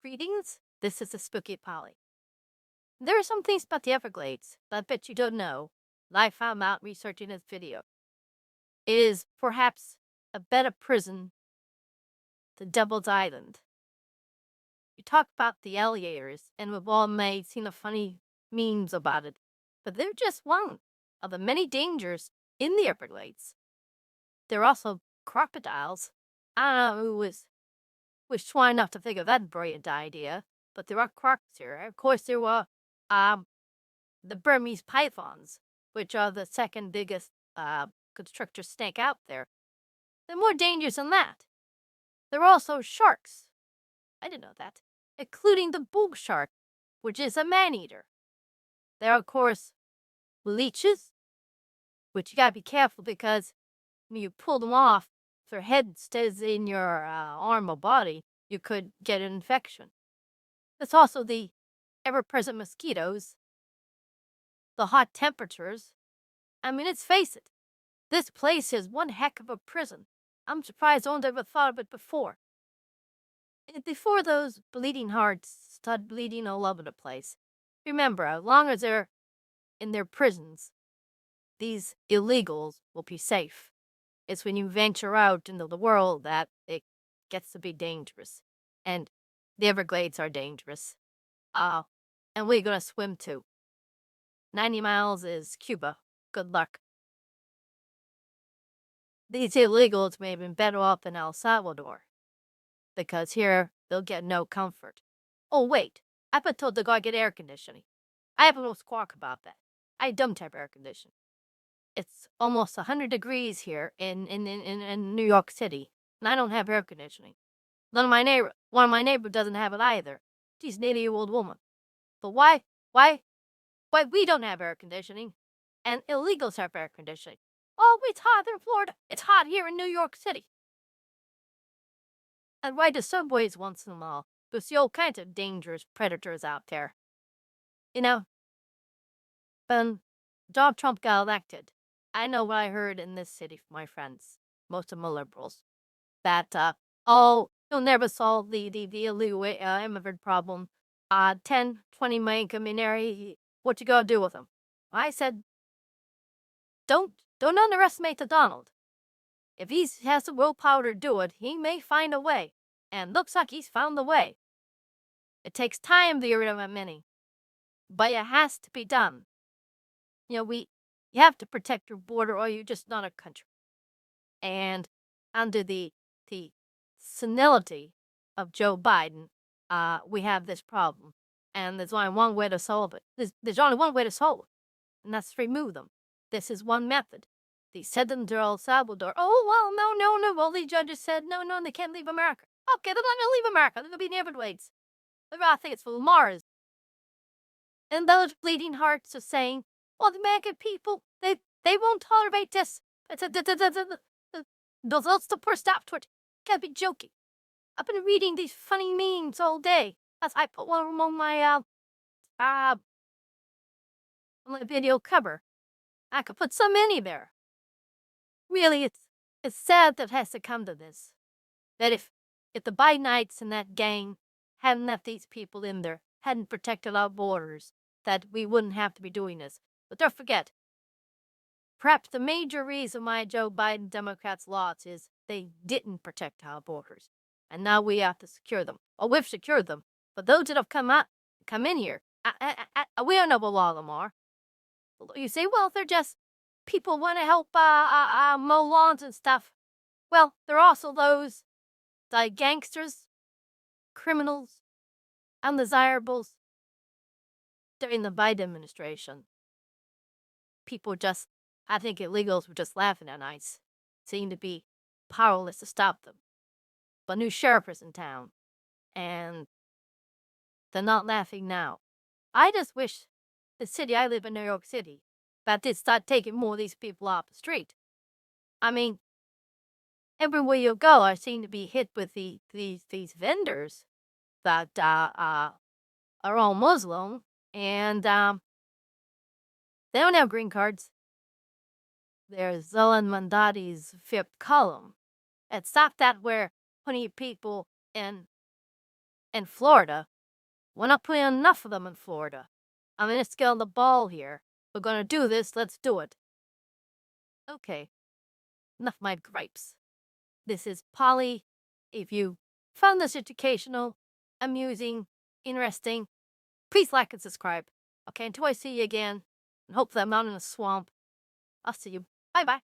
Greetings, this is the Spooky Polly. There are some things about the Everglades that I bet you don't know that I found out researching this video. It is perhaps a better prison than Devil's Island. You talk about the alligators, and we've all seen the funny memes about it, but they're just one of the many dangers in the Everglades. There are also crocodiles. I don't know who was trying not to think of that brilliant idea, but there are crocs here. Of course, there were the Burmese pythons, which are the second biggest constrictor snake out there. They're more dangerous than that. There are also sharks. I didn't know that. Including the bull shark, which is a man-eater. There are, of course, leeches, which you gotta be careful because when you pull them off, if their head stays in your arm or body, you could get an infection. There's also the ever-present mosquitoes, the hot temperatures. I mean, let's face it, this place is one heck of a prison. I'm surprised no one's ever thought of it before. Before those bleeding hearts start bleeding all over the place, remember, as long as they're in their prisons, these illegals will be safe. It's when you venture out into the world that it gets to be dangerous. And the Everglades are dangerous. And we're gonna swim too. 90 miles is Cuba. Good luck. These illegals may have been better off in El Salvador, because here they'll get no comfort. Oh, wait, I've been told to go get air conditioning. I have a little squawk about that. I don't have air conditioning. It's almost 100 degrees here in New York City, and I don't have air conditioning. One of my neighbors doesn't have it either. She's an 80-year-old woman. But why we don't have air conditioning, and illegals have air conditioning? Oh, it's hot in Florida. It's hot here in New York City. And ride the subways once in a while. There's see all kinds of dangerous predators out there. You know, when Donald Trump got elected, I know what I heard in this city from my friends, most of them are liberals, that, you'll never solve the illegal immigrant problem. 10, 20 million come in there, what you gonna do with them? I said, don't underestimate the Donald. If he has the willpower to do it, he may find a way. And looks like he's found the way. It takes time to get rid of that many, but it has to be done. You have to protect your border or you're just not a country. And under the senility of Joe Biden, we have this problem. And there's only one way to solve it. There's only one way to solve it, and that's to remove them. This is one method. They sent them to El Salvador. Oh, well, no. All these judges said, no, they can't leave America. Okay, they're not going to leave America. They're going to be in the Everglades. I think it's for Mars. And those bleeding hearts are saying, well, the American people, they won't tolerate this. That's the poor stop to it. Can't be joking. I've been reading these funny memes all day. As I put one among my video cover. I could put some anywhere. Really, it's sad that it has to come to this. That if the Bidenites and that gang hadn't left these people in there, hadn't protected our borders, that we wouldn't have to be doing this. But don't forget, perhaps the major reason why Joe Biden Democrats lost is they didn't protect our borders. And now we have to secure them. Or we've secured them. But those that have come in here, we don't know what all of them are. You say, well, they're just people want to help mow lawns and stuff. Well, there are also those like gangsters, criminals, undesirables. During the Biden administration, people I think illegals were just laughing at ICE, seemed to be powerless to stop them. But a new sheriff is in town, and they're not laughing now. I just wish the city I live in, New York City, that did start taking more of these people off the street. I mean, everywhere you go, I seem to be hit with these vendors that are all Muslim, and they don't have green cards. They're Zolan Mandati's fifth column. It's not that we're putting people in In Florida? We're not putting enough of them in Florida. I'm gonna scale the ball here. We're gonna do this, let's do it. Okay, enough my gripes. This is Polly. If you found this educational, amusing, interesting, please like and subscribe. Okay, until I see you again, and hopefully I'm not in a swamp. I'll see you. Bye-bye.